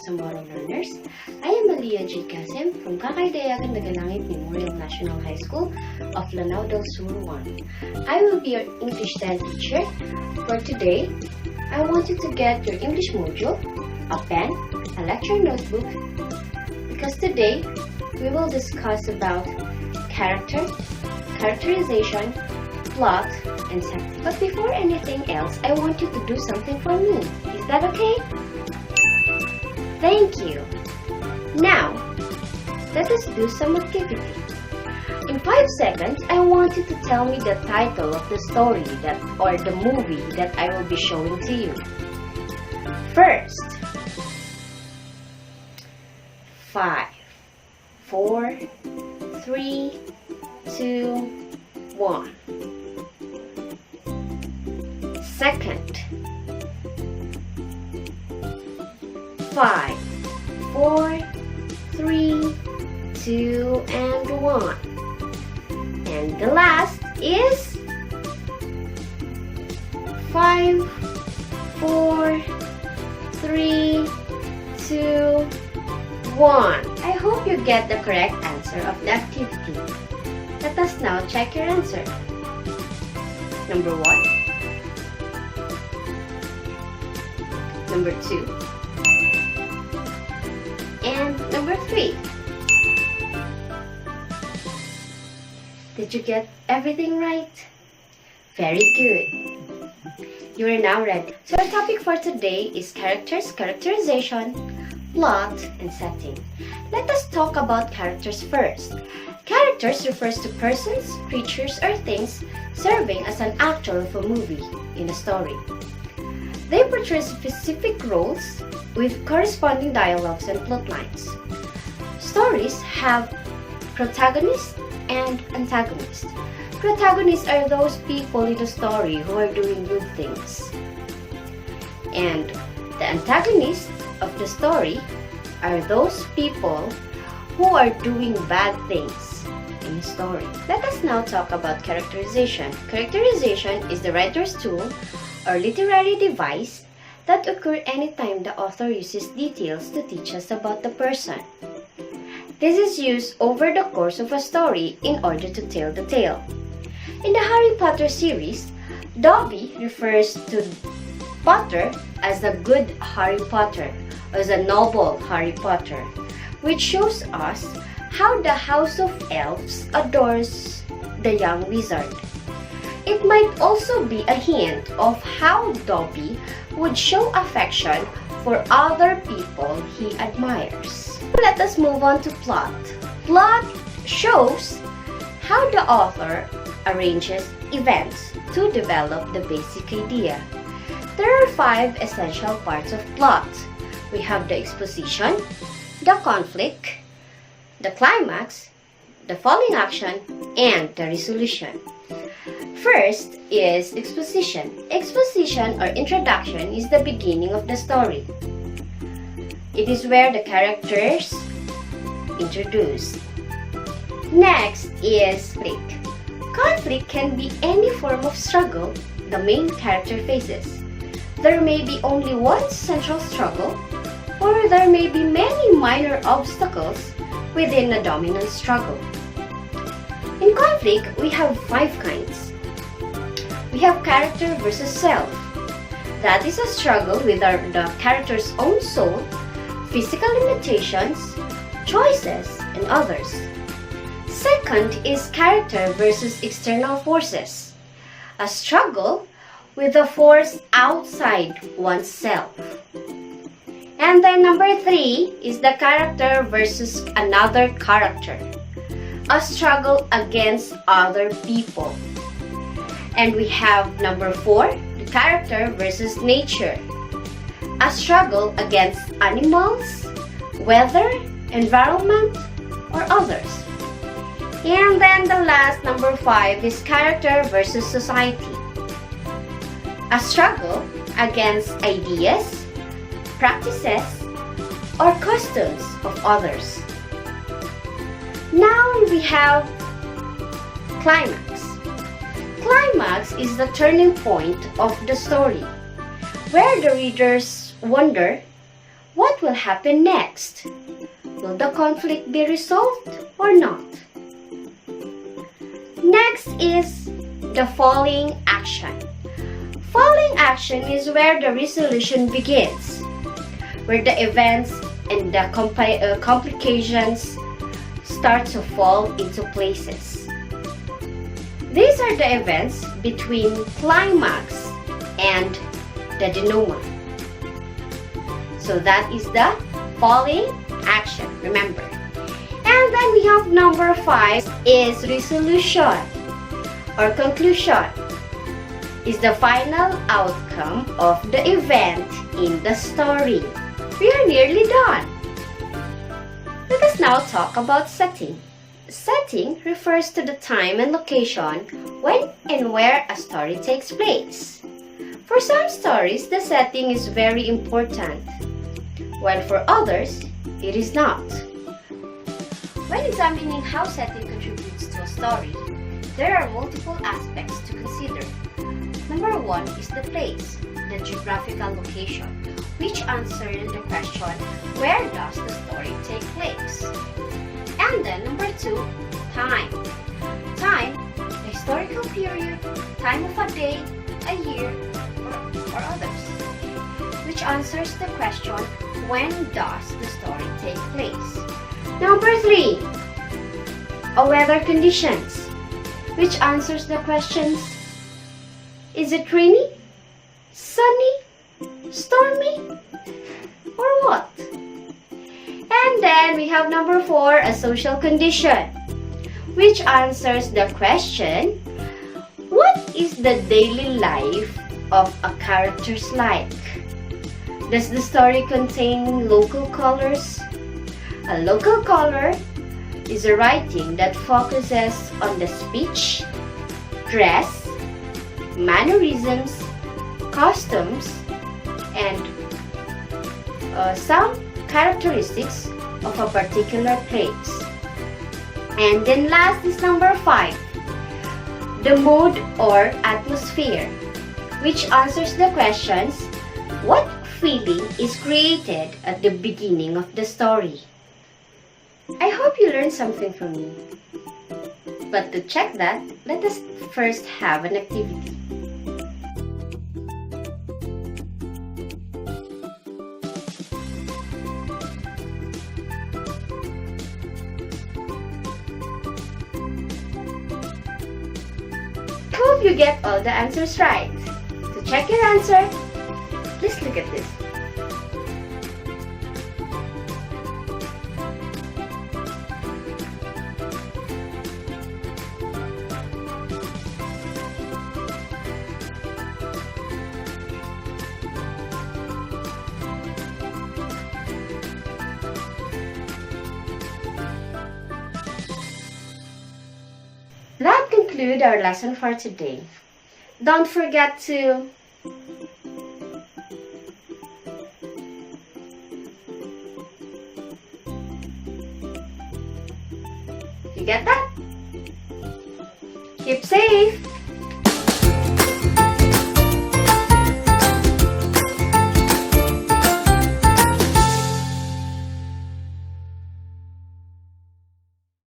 tomorrow learners. I am Alieah Casim from Kakaidayagan Nagalangit Memorial National High School of Lanao del Sur 1. I will be your English 10 teacher. For today, I want you to get your English module, a pen, a lecture notebook, because today we will discuss about characterization, plot, and setting. But before anything else, I want you to do something for me. Is that okay? Thank you. Now, let us do some activity. In 5 seconds, I want you to tell me the title of the story or the movie that I will be showing to you. First, 5, 4, 3, 2, 1. Second, 5, 4, 3, 2, and 1. And the last is 5, 4, 3, 2, 1. I hope you get the correct answer of the activity. Let us now check your answer. Number 1. Number 2. And number 3. Did you get everything right? Very good. You are now ready. So our topic for today is characterization, plot, and setting. Let us talk about characters first. Characters refers to persons, creatures, or things serving as an actor of a movie in a story. They portray specific roles with corresponding dialogues and plot lines. Stories have protagonists and antagonists. Protagonists are those people in the story who are doing good things. And the antagonists of the story are those people who are doing bad things in the story. Let us now talk about characterization. Characterization is the writer's tool or literary device that occurs anytime the author uses details to teach us about the person. This is used over the course of a story in order to tell the tale. In the Harry Potter series, Dobby refers to Potter as a good Harry Potter, as a noble Harry Potter, which shows us how the House of Elves adores the young wizard. It might also be a hint of how Dobby would show affection for other people he admires. Let us move on to plot. Plot shows how the author arranges events to develop the basic idea. There are 5 essential parts of plot. We have the exposition, the conflict, the climax, the falling action, and the resolution. First is exposition. Exposition or introduction is the beginning of the story. It is where the characters introduced. Next is conflict. Conflict can be any form of struggle the main character faces. There may be only one central struggle, or there may be many minor obstacles within a dominant struggle. In conflict, we have 5 kinds. We have character versus self. That is a struggle with the character's own soul, physical limitations, choices, and others. Second is character versus external forces. A struggle with a force outside oneself. And then number 3 is the character versus another character. A struggle against other people. And we have number 4, the character versus nature. A struggle against animals, weather, environment, or others. And then the last, number 5, is character versus society. A struggle against ideas, practices, or customs of others. Now we have climax. Climax is the turning point of the story, where the readers wonder what will happen next? Will the conflict be resolved or not? Next is the falling action. Falling action is where the resolution begins, where the events and the complications start to fall into places. These are the events between climax and the denouement. So that is the falling action, remember. And then we have number 5 is resolution or conclusion. Is the final outcome of the event in the story. We are nearly done. Let us now talk about setting. Setting refers to the time and location when and where a story takes place. For some stories, the setting is very important, while for others, it is not. When examining how setting contributes to a story, there are multiple aspects to consider. Number 1 is the place, the geographical location, which answers the question, where does the story take place? And then number 2, time. Time, the historical period, time of a day, a year, or others, which answers the question, when does the story take place? Number 3, weather conditions, which answers the questions, is it rainy, sunny, stormy, or what? And then we have number 4, a social condition, which answers the question, what is the daily life of a character's like? Does the story contain local colors? A local color is a writing that focuses on the speech, dress, mannerisms, customs, and some characteristics of a particular place. And then last is number 5, the mood or atmosphere, which answers the questions, what feeling is created at the beginning of the story? I hope you learned something from me. But to check that, let us first have an activity. Hope you get all the answers right. To check your answer, please look at this. That concludes our lesson for today. Don't forget to you get that? Keep safe!